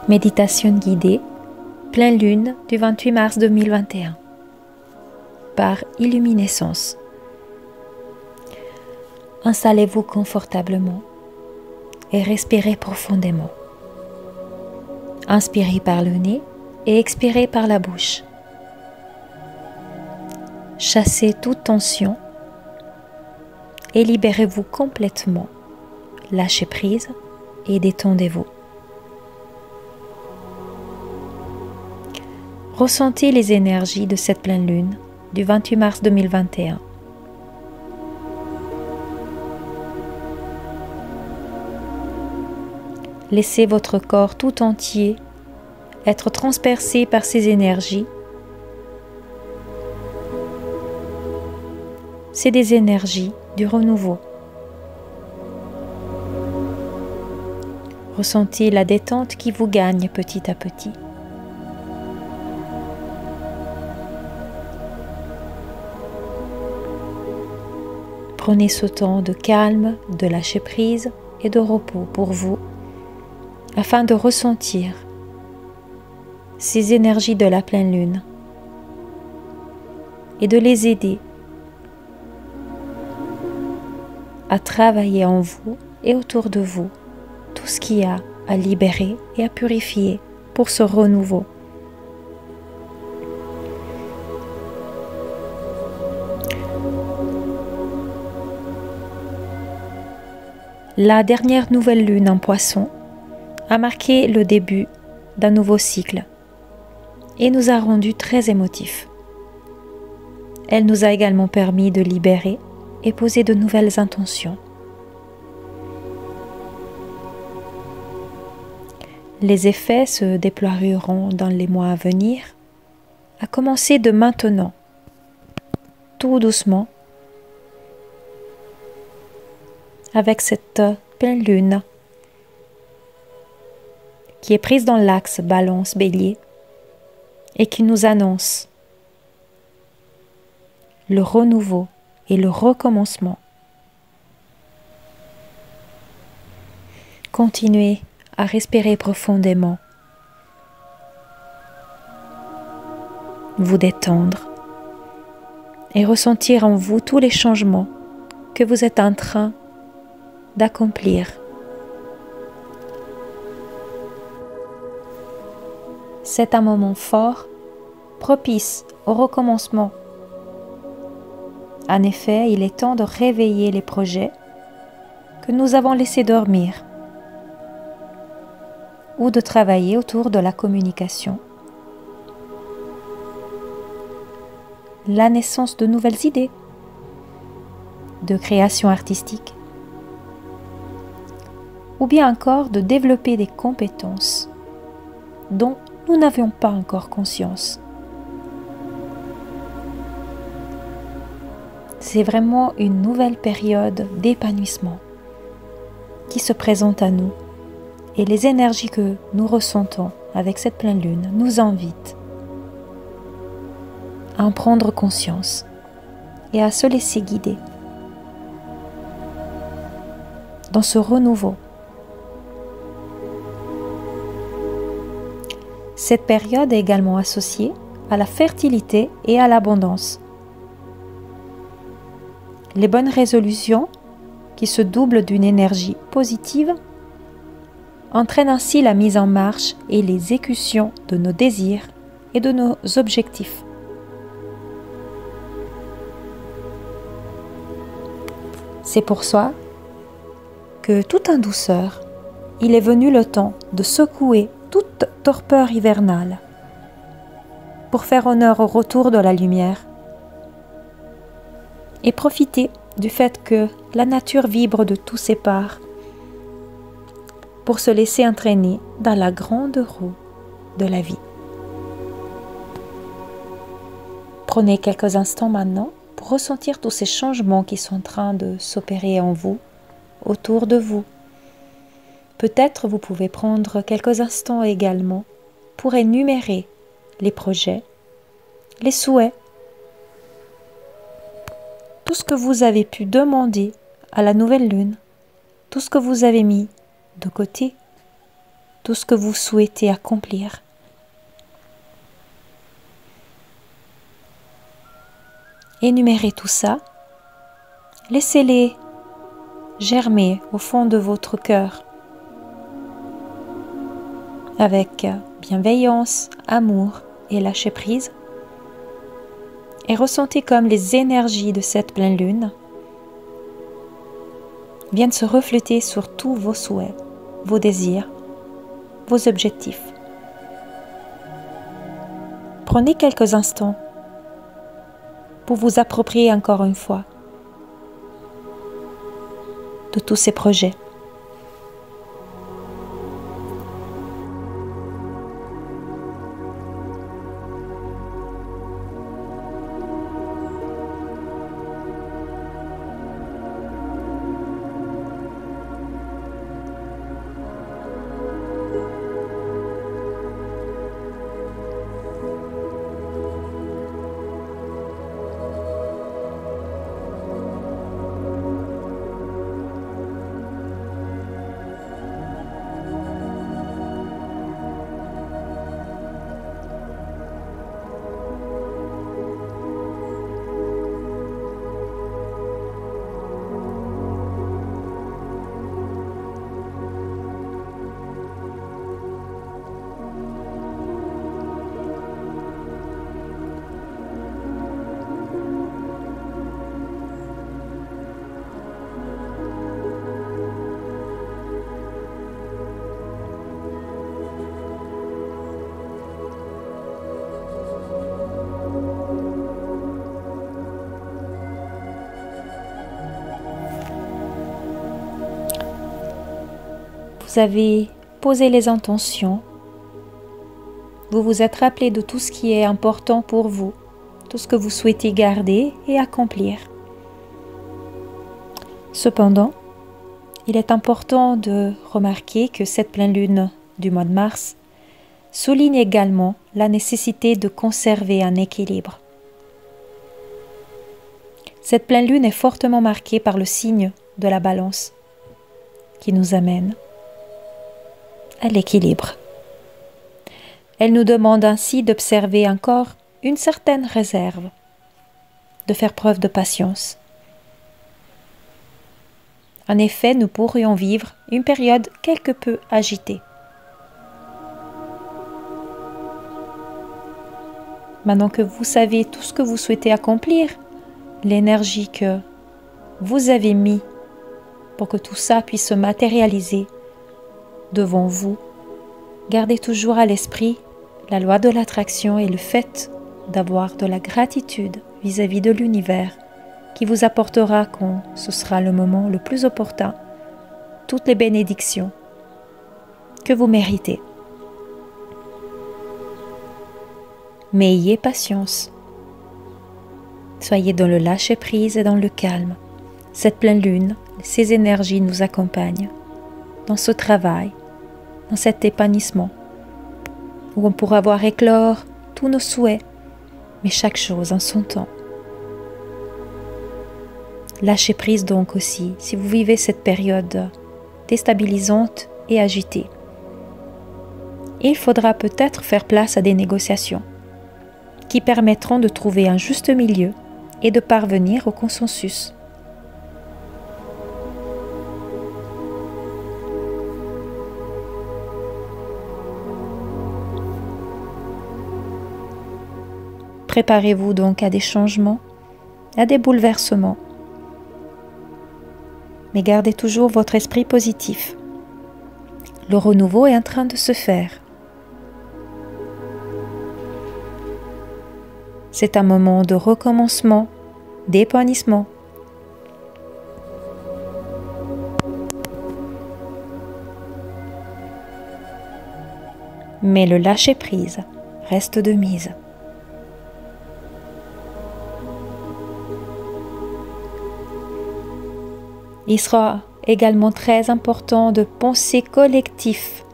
Méditation guidée, pleine lune du 28 mars 2021 par Illuminescence. Installez-vous confortablement et respirez profondément. Inspirez par le nez et expirez par la bouche. Chassez toute tension et libérez-vous complètement. Lâchez prise et détendez-vous. Ressentez les énergies de cette pleine lune du 28 mars 2021. Laissez votre corps tout entier être transpercé par ces énergies. C'est des énergies du renouveau. Ressentez la détente qui vous gagne petit à petit. Prenez ce temps de calme, de lâcher prise et de repos pour vous, afin de ressentir ces énergies de la pleine lune et de les aider à travailler en vous et autour de vous tout ce qu'il y a à libérer et à purifier pour ce renouveau. La dernière nouvelle lune en Poisson a marqué le début d'un nouveau cycle et nous a rendus très émotifs. Elle nous a également permis de libérer et poser de nouvelles intentions. Les effets se déploieront dans les mois à venir, à commencer de maintenant, tout doucement, avec cette pleine lune qui est prise dans l'axe Balance-Bélier et qui nous annonce le renouveau et le recommencement. Continuez à respirer profondément, vous détendre et ressentir en vous tous les changements que vous êtes en train d'accomplir. C'est un moment fort, propice au recommencement. En effet, il est temps de réveiller les projets que nous avons laissés dormir ou de travailler autour de la communication, la naissance de nouvelles idées, de création artistique, ou bien encore de développer des compétences dont nous n'avions pas encore conscience. C'est vraiment une nouvelle période d'épanouissement qui se présente à nous et les énergies que nous ressentons avec cette pleine lune nous invitent à en prendre conscience et à se laisser guider dans ce renouveau. Cette période est également associée à la fertilité et à l'abondance. Les bonnes résolutions, qui se doublent d'une énergie positive, entraînent ainsi la mise en marche et l'exécution de nos désirs et de nos objectifs. C'est pour ça que, tout en douceur, il est venu le temps de secouer toute torpeur hivernale pour faire honneur au retour de la lumière et profiter du fait que la nature vibre de tous ses parts pour se laisser entraîner dans la grande roue de la vie. Prenez quelques instants maintenant pour ressentir tous ces changements qui sont en train de s'opérer en vous, autour de vous. Peut-être vous pouvez prendre quelques instants également pour énumérer les projets, les souhaits, tout ce que vous avez pu demander à la nouvelle lune, tout ce que vous avez mis de côté, tout ce que vous souhaitez accomplir. Énumérez tout ça, laissez-les germer au fond de votre cœur avec bienveillance, amour et lâcher prise, et ressentez comme les énergies de cette pleine lune viennent se refléter sur tous vos souhaits, vos désirs, vos objectifs. Prenez quelques instants pour vous approprier encore une fois de tous ces projets. Vous avez posé les intentions, vous vous êtes rappelé de tout ce qui est important pour vous, tout ce que vous souhaitez garder et accomplir. Cependant, il est important de remarquer que cette pleine lune du mois de mars souligne également la nécessité de conserver un équilibre. Cette pleine lune est fortement marquée par le signe de la balance qui nous amène à l'équilibre. Elle nous demande ainsi d'observer encore une certaine réserve, de faire preuve de patience. En effet, nous pourrions vivre une période quelque peu agitée. Maintenant que vous savez tout ce que vous souhaitez accomplir, l'énergie que vous avez mis pour que tout ça puisse se matérialiser devant vous, gardez toujours à l'esprit la loi de l'attraction et le fait d'avoir de la gratitude vis-à-vis de l'univers qui vous apportera, quand ce sera le moment le plus opportun, toutes les bénédictions que vous méritez. Mais ayez patience. Soyez dans le lâcher-prise et dans le calme. Cette pleine lune, ces énergies nous accompagnent dans ce travail, dans cet épanouissement, où on pourra voir éclore tous nos souhaits, mais chaque chose en son temps. Lâchez prise donc aussi si vous vivez cette période déstabilisante et agitée. Il faudra peut-être faire place à des négociations qui permettront de trouver un juste milieu et de parvenir au consensus. Préparez-vous donc à des changements, à des bouleversements. Mais gardez toujours votre esprit positif. Le renouveau est en train de se faire. C'est un moment de recommencement, d'épanouissement. Mais le lâcher-prise reste de mise. Il sera également très important de penser collectif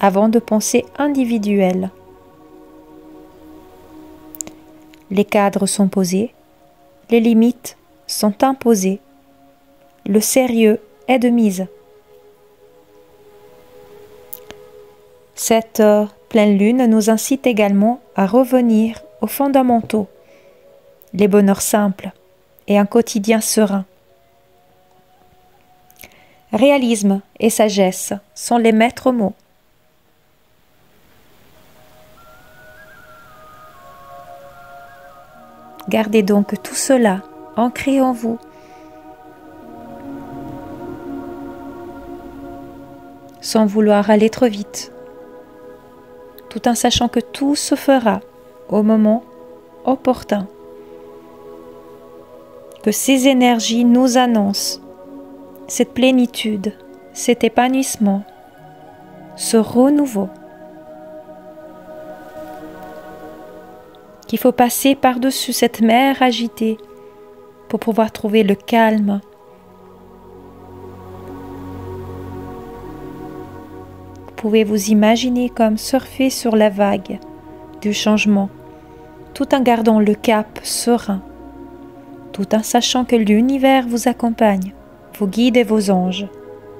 avant de penser individuel. Les cadres sont posés, les limites sont imposées, le sérieux est de mise. Cette pleine lune nous incite également à revenir aux fondamentaux, les bonheurs simples et un quotidien serein. Réalisme et sagesse sont les maîtres mots. Gardez donc tout cela ancré en vous, sans vouloir aller trop vite, tout en sachant que tout se fera au moment opportun, que ces énergies nous annoncent cette plénitude, cet épanouissement, ce renouveau, qu'il faut passer par-dessus cette mer agitée pour pouvoir trouver le calme. Vous pouvez vous imaginer comme surfer sur la vague du changement, tout en gardant le cap serein, tout en sachant que l'univers vous accompagne, vos guides et vos anges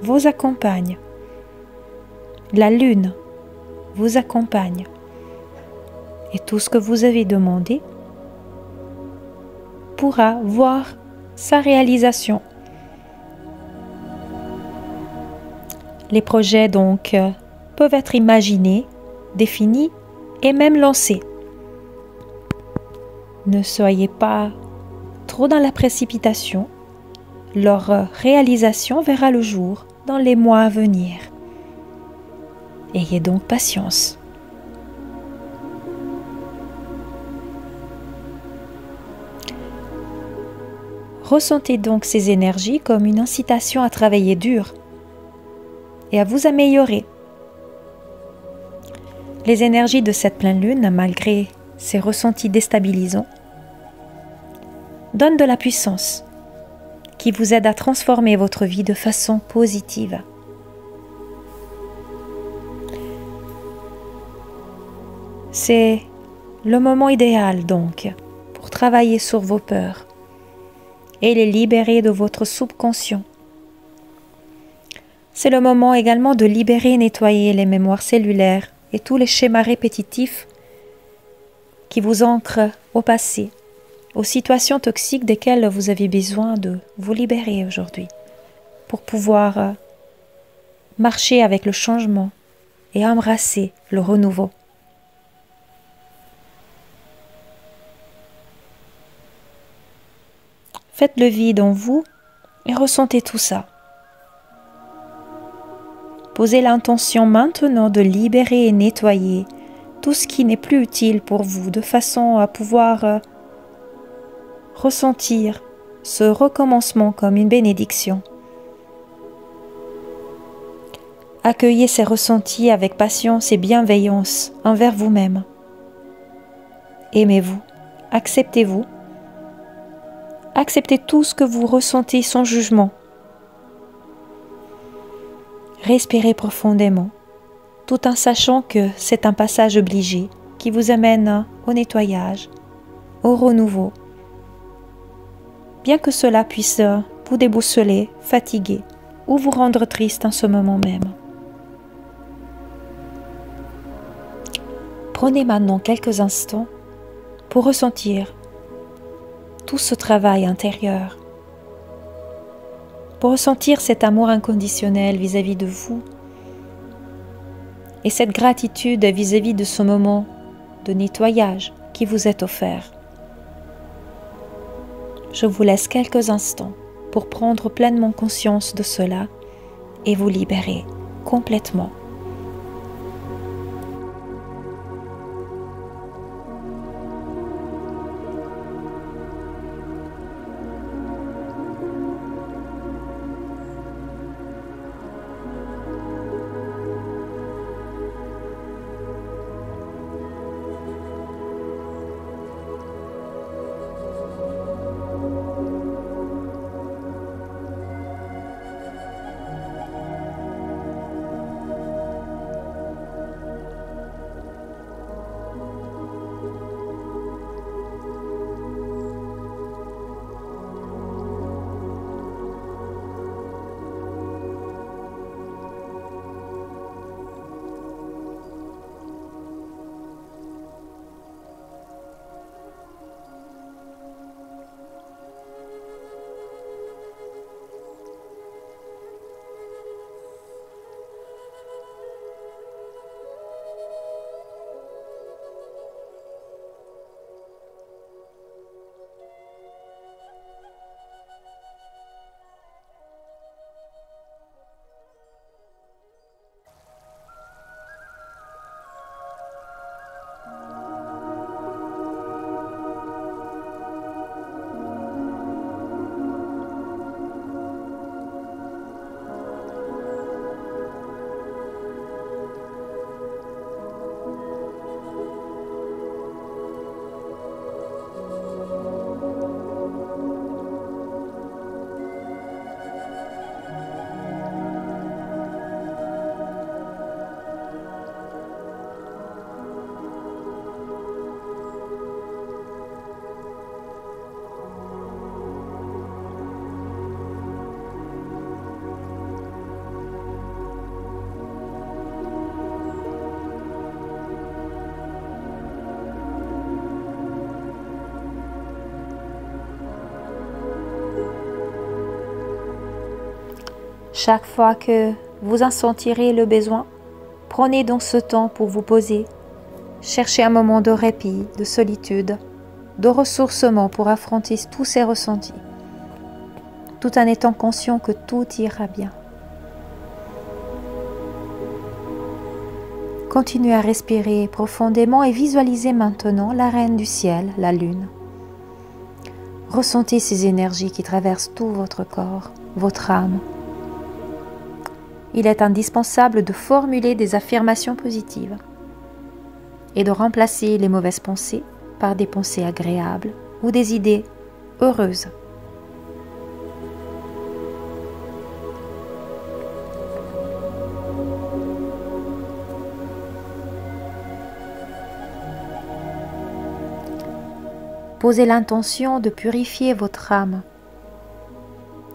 vous accompagnent. La lune vous accompagne. Et tout ce que vous avez demandé pourra voir sa réalisation. Les projets donc peuvent être imaginés, définis et même lancés. Ne soyez pas trop dans la précipitation. Leur réalisation verra le jour dans les mois à venir. Ayez donc patience. Ressentez donc ces énergies comme une incitation à travailler dur et à vous améliorer. Les énergies de cette pleine lune, malgré ces ressentis déstabilisants, donnent de la puissance qui vous aide à transformer votre vie de façon positive. C'est le moment idéal donc pour travailler sur vos peurs et les libérer de votre subconscient. C'est le moment également de libérer et nettoyer les mémoires cellulaires et tous les schémas répétitifs qui vous ancrent au passé, aux situations toxiques desquelles vous avez besoin de vous libérer aujourd'hui pour pouvoir marcher avec le changement et embrasser le renouveau. Faites le vide en vous et ressentez tout ça. Posez l'intention maintenant de libérer et nettoyer tout ce qui n'est plus utile pour vous, de façon à pouvoir ressentir ce recommencement comme une bénédiction. Accueillez ces ressentis avec patience et bienveillance envers vous-même. Aimez-vous, acceptez-vous. Acceptez tout ce que vous ressentez sans jugement. Respirez profondément, tout en sachant que c'est un passage obligé qui vous amène au nettoyage, au renouveau, bien que cela puisse vous déboussoler, fatiguer ou vous rendre triste en ce moment même. Prenez maintenant quelques instants pour ressentir tout ce travail intérieur, pour ressentir cet amour inconditionnel vis-à-vis de vous et cette gratitude vis-à-vis de ce moment de nettoyage qui vous est offert. Je vous laisse quelques instants pour prendre pleinement conscience de cela et vous libérer complètement. Chaque fois que vous en sentirez le besoin, prenez donc ce temps pour vous poser. Cherchez un moment de répit, de solitude, de ressourcement pour affronter tous ces ressentis, tout en étant conscient que tout ira bien. Continuez à respirer profondément et visualisez maintenant la reine du ciel, la lune. Ressentez ces énergies qui traversent tout votre corps, votre âme. Il est indispensable de formuler des affirmations positives et de remplacer les mauvaises pensées par des pensées agréables ou des idées heureuses. Posez l'intention de purifier votre âme.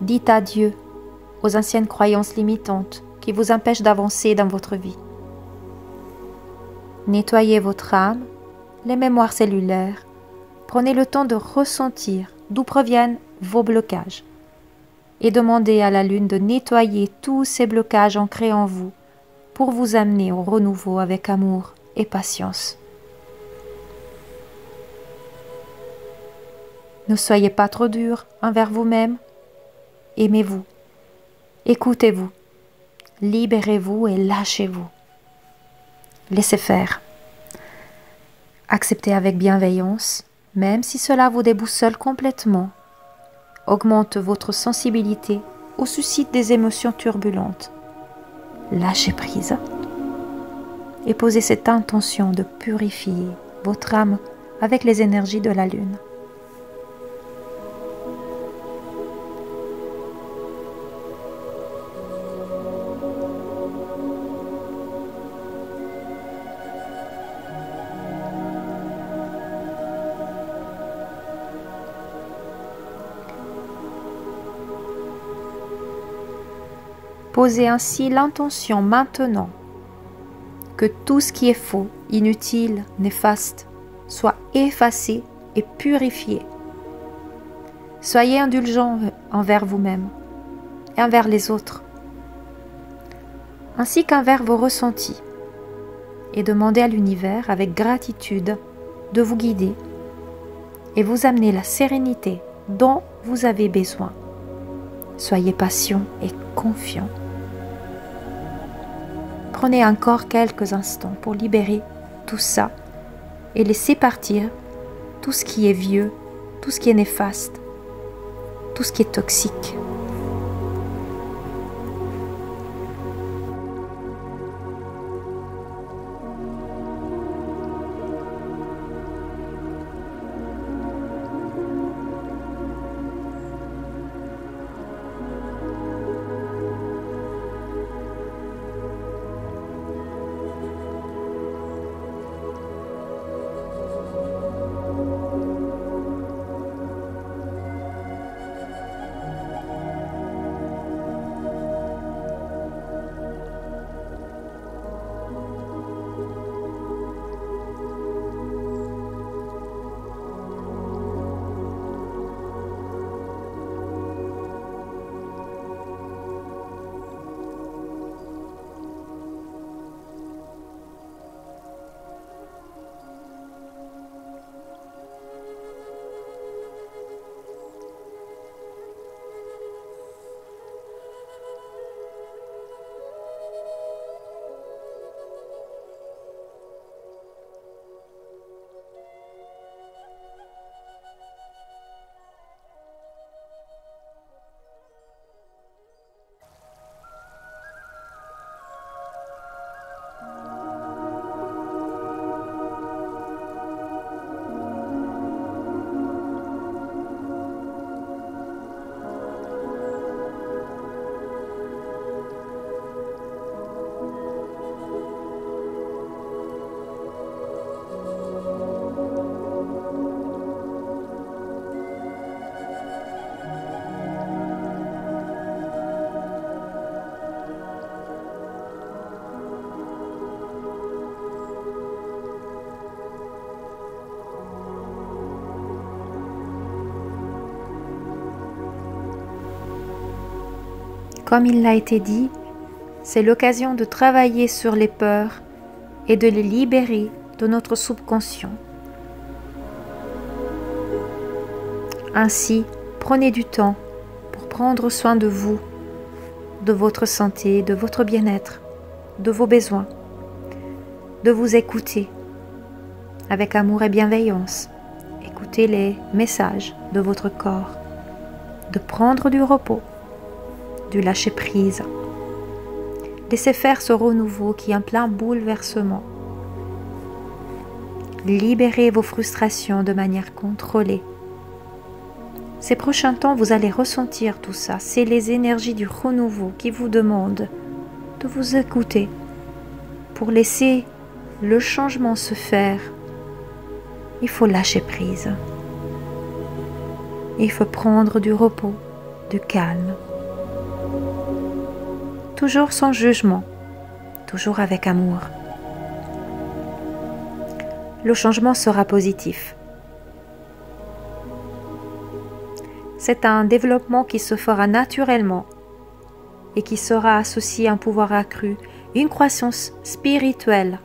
Dites adieu aux anciennes croyances limitantes qui vous empêchent d'avancer dans votre vie. Nettoyez votre âme, les mémoires cellulaires. Prenez le temps de ressentir d'où proviennent vos blocages et demandez à la lune de nettoyer tous ces blocages ancrés en vous pour vous amener au renouveau avec amour et patience. Ne soyez pas trop dur envers vous-même. Aimez-vous. Écoutez-vous. Libérez-vous et lâchez-vous. Laissez faire. Acceptez avec bienveillance, même si cela vous déboussole complètement, augmente votre sensibilité ou suscite des émotions turbulentes. Lâchez prise et posez cette intention de purifier votre âme avec les énergies de la lune. Posez ainsi l'intention maintenant que tout ce qui est faux, inutile, néfaste, soit effacé et purifié. Soyez indulgent envers vous-même et envers les autres, ainsi qu'envers vos ressentis, et demandez à l'univers avec gratitude de vous guider et vous amener la sérénité dont vous avez besoin. Soyez patient et confiant. Prenez encore quelques instants pour libérer tout ça et laisser partir tout ce qui est vieux, tout ce qui est néfaste, tout ce qui est toxique. Comme il l'a été dit, c'est l'occasion de travailler sur les peurs et de les libérer de notre subconscient. Ainsi, prenez du temps pour prendre soin de vous, de votre santé, de votre bien-être, de vos besoins, de vous écouter avec amour et bienveillance. Écoutez les messages de votre corps, de prendre du repos, du lâcher-prise. Laissez faire ce renouveau qui est en plein bouleversement. Libérez vos frustrations de manière contrôlée. Ces prochains temps, vous allez ressentir tout ça. C'est les énergies du renouveau qui vous demandent de vous écouter pour laisser le changement se faire. Il faut lâcher prise. Il faut prendre du repos, du calme. Toujours sans jugement, toujours avec amour. Le changement sera positif. C'est un développement qui se fera naturellement et qui sera associé à un pouvoir accru, une croissance spirituelle,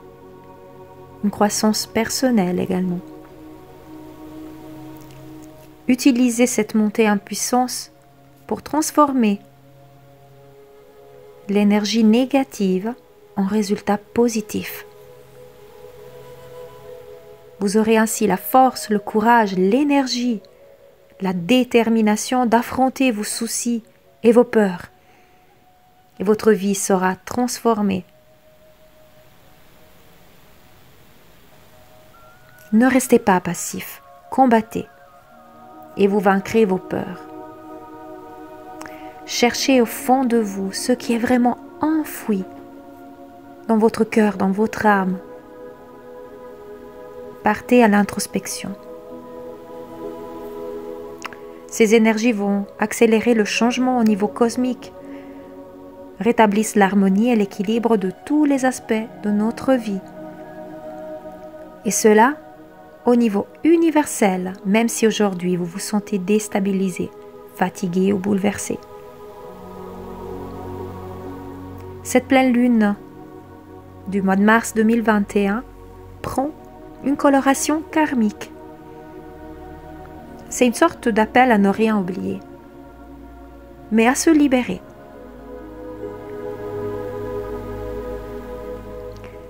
une croissance personnelle également. Utilisez cette montée en puissance pour transformer l'énergie négative en résultat positif. Vous aurez ainsi la force, le courage, l'énergie, la détermination d'affronter vos soucis et vos peurs. Et votre vie sera transformée. Ne restez pas passif, combattez et vous vaincrez vos peurs. Cherchez au fond de vous ce qui est vraiment enfoui dans votre cœur, dans votre âme. Partez à l'introspection. Ces énergies vont accélérer le changement au niveau cosmique, rétablissent l'harmonie et l'équilibre de tous les aspects de notre vie. Et cela au niveau universel, même si aujourd'hui vous vous sentez déstabilisé, fatigué ou bouleversé. Cette pleine lune du mois de mars 2021 prend une coloration karmique. C'est une sorte d'appel à ne rien oublier, mais à se libérer.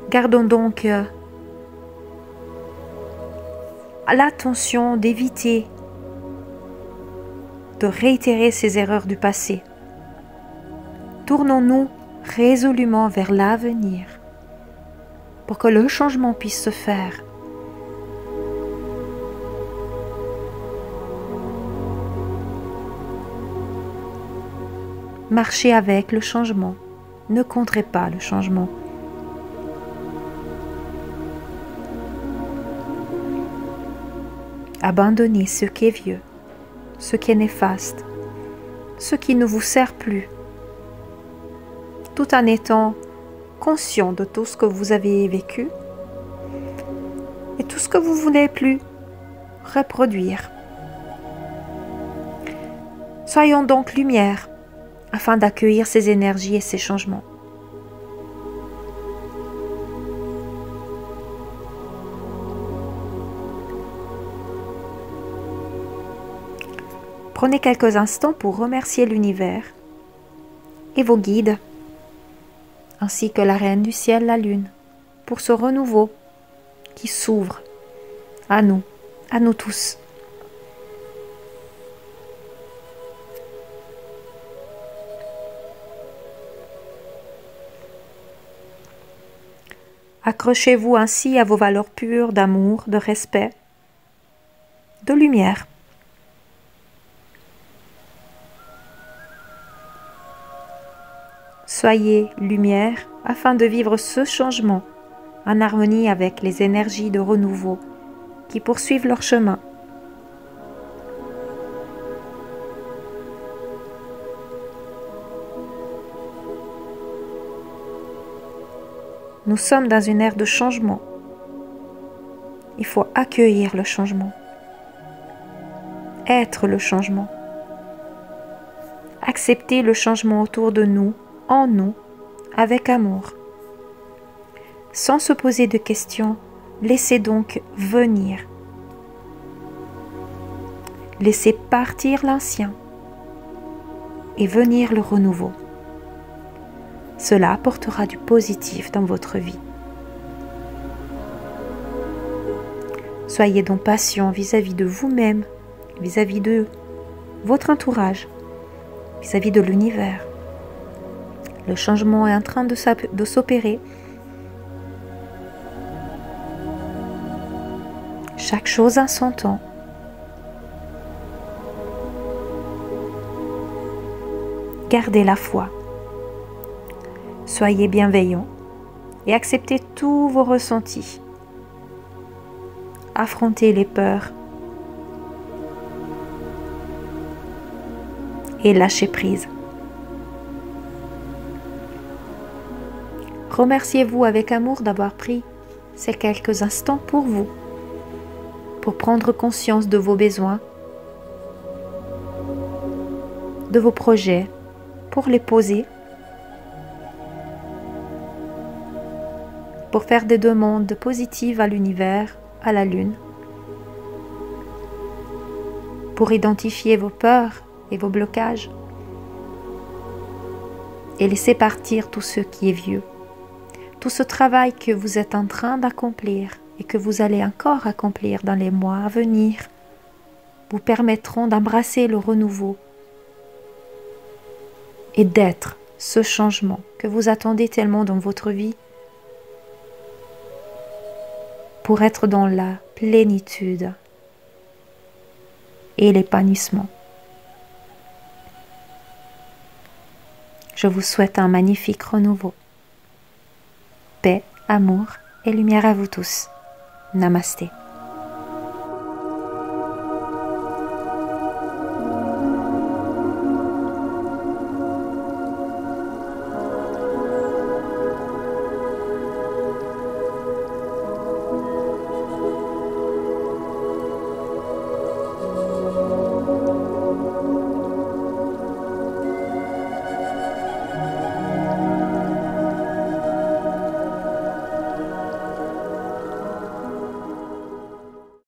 Gardons donc l'attention d'éviter de réitérer ces erreurs du passé. Tournons-nous résolument vers l'avenir pour que le changement puisse se faire. Marchez avec le changement, ne contrez pas le changement. Abandonnez ce qui est vieux, ce qui est néfaste, ce qui ne vous sert plus, tout en étant conscient de tout ce que vous avez vécu et tout ce que vous ne voulez plus reproduire. Soyons donc lumière afin d'accueillir ces énergies et ces changements. Prenez quelques instants pour remercier l'univers et vos guides, ainsi que la reine du ciel, la lune, pour ce renouveau qui s'ouvre à nous tous. Accrochez-vous ainsi à vos valeurs pures d'amour, de respect, de lumière. Soyez lumière afin de vivre ce changement en harmonie avec les énergies de renouveau qui poursuivent leur chemin. Nous sommes dans une ère de changement. Il faut accueillir le changement, être le changement. Acceptez le changement autour de nous, en nous, avec amour. Sans se poser de questions, laissez donc venir. Laissez partir l'ancien et venir le renouveau. Cela apportera du positif dans votre vie. Soyez donc patient vis-à-vis de vous-même, vis-à-vis de votre entourage, vis-à-vis de l'univers. Le changement est en train de s'opérer. Chaque chose en son temps. Gardez la foi. Soyez bienveillants et acceptez tous vos ressentis. Affrontez les peurs et lâchez prise. Remerciez-vous avec amour d'avoir pris ces quelques instants pour vous, pour prendre conscience de vos besoins, de vos projets, pour les poser, pour faire des demandes positives à l'univers, à la lune, pour identifier vos peurs et vos blocages et laisser partir tout ce qui est vieux. Tout ce travail que vous êtes en train d'accomplir et que vous allez encore accomplir dans les mois à venir vous permettront d'embrasser le renouveau et d'être ce changement que vous attendez tellement dans votre vie pour être dans la plénitude et l'épanouissement. Je vous souhaite un magnifique renouveau. Paix, amour et lumière à vous tous. Namasté.